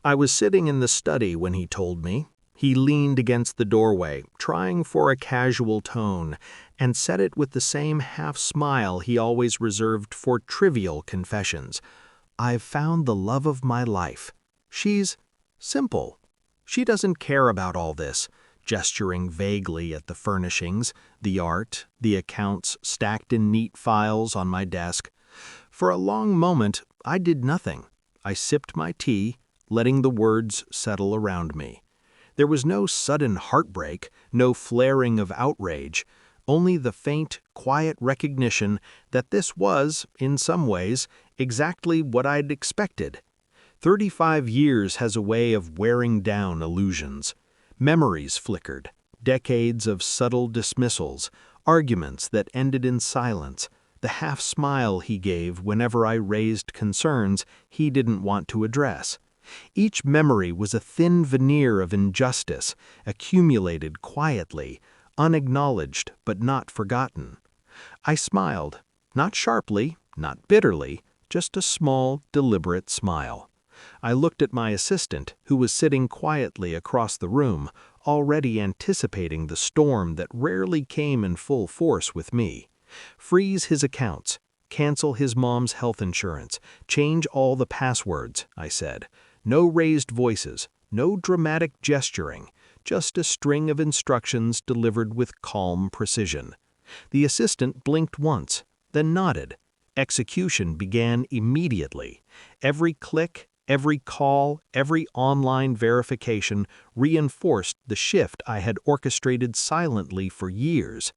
I was sitting in the study when he told me. He leaned against the doorway, trying for a casual tone, and said it with the same half-smile he always reserved for trivial confessions. "I've found the love of my life. She's simple. She doesn't care about all this," gesturing vaguely at the furnishings, the art, the accounts stacked in neat files on my desk. For a long moment, I did nothing. I sipped my tea, letting the words settle around me. There was no sudden heartbreak, no flaring of outrage, only the faint, quiet recognition that this was, in some ways, exactly what I'd expected. 35 years has a way of wearing down illusions. Memories flickered, decades of subtle dismissals, arguments that ended in silence, the half-smile he gave whenever I raised concerns he didn't want to address. Each memory was a thin veneer of injustice, accumulated quietly, unacknowledged but not forgotten. I smiled, not sharply, not bitterly, just a small, deliberate smile. I looked at my assistant, who was sitting quietly across the room, already anticipating the storm that rarely came in full force with me. Freeze his accounts, cancel his mom's health insurance, change all the passwords, I said. No raised voices, no dramatic gesturing, just a string of instructions delivered with calm precision. The assistant blinked once, then nodded. Execution began immediately. Every click, every call, every online verification reinforced the shift I had orchestrated silently for years.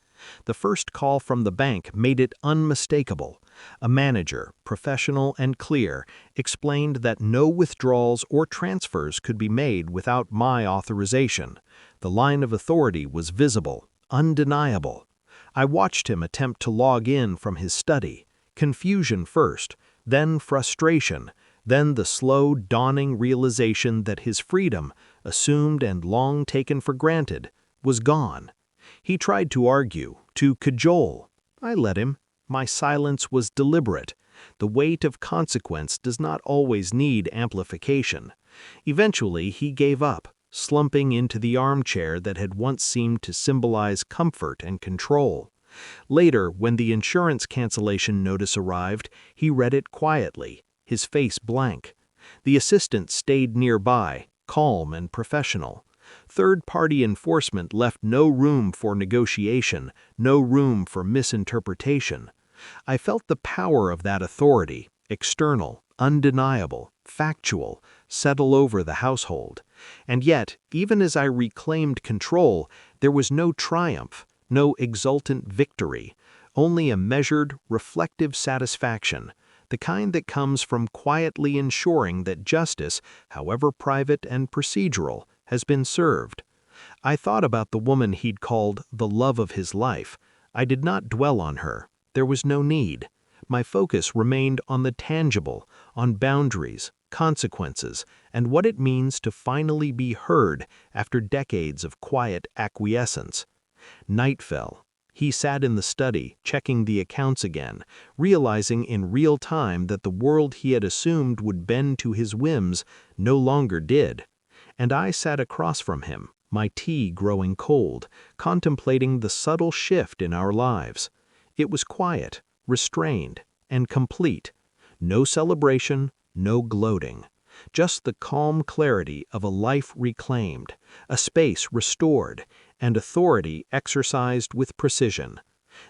The first call from the bank made it unmistakable. A manager, professional and clear, explained that no withdrawals or transfers could be made without my authorization. The line of authority was visible, undeniable. I watched him attempt to log in from his study. Confusion first, then frustration, then the slow dawning realization that his freedom, assumed and long taken for granted, was gone. He tried to argue, to cajole. I let him. My silence was deliberate. The weight of consequence does not always need amplification. Eventually, he gave up, slumping into the armchair that had once seemed to symbolize comfort and control. Later, when the insurance cancellation notice arrived, he read it quietly, his face blank. The assistant stayed nearby, calm and professional. Third-party enforcement left no room for negotiation, no room for misinterpretation. I felt the power of that authority, external, undeniable, factual, settle over the household. And yet, even as I reclaimed control, there was no triumph, no exultant victory, only a measured, reflective satisfaction, the kind that comes from quietly ensuring that justice, however private and procedural, has been served. I thought about the woman he'd called the love of his life. I did not dwell on her. There was no need. My focus remained on the tangible, on boundaries, consequences, and what it means to finally be heard after decades of quiet acquiescence. Night fell. He sat in the study, checking the accounts again, realizing in real time that the world he had assumed would bend to his whims no longer did. And I sat across from him, my tea growing cold, contemplating the subtle shift in our lives. It was quiet, restrained, and complete. No celebration, no gloating. Just the calm clarity of a life reclaimed, a space restored, and authority exercised with precision.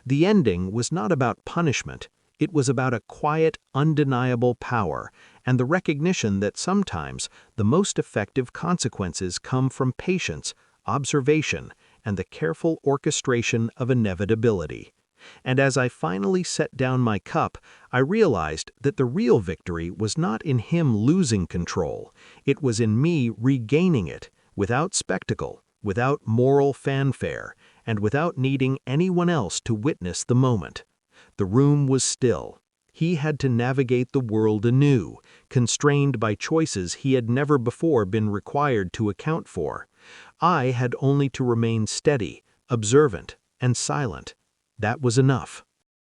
The ending was not about punishment. It was about a quiet, undeniable power, and the recognition that sometimes the most effective consequences come from patience, observation, and the careful orchestration of inevitability. And as I finally set down my cup, I realized that the real victory was not in him losing control. It was in me regaining it, without spectacle, without moral fanfare, and without needing anyone else to witness the moment. The room was still. He had to navigate the world anew, constrained by choices he had never before been required to account for. I had only to remain steady, observant, and silent. That was enough.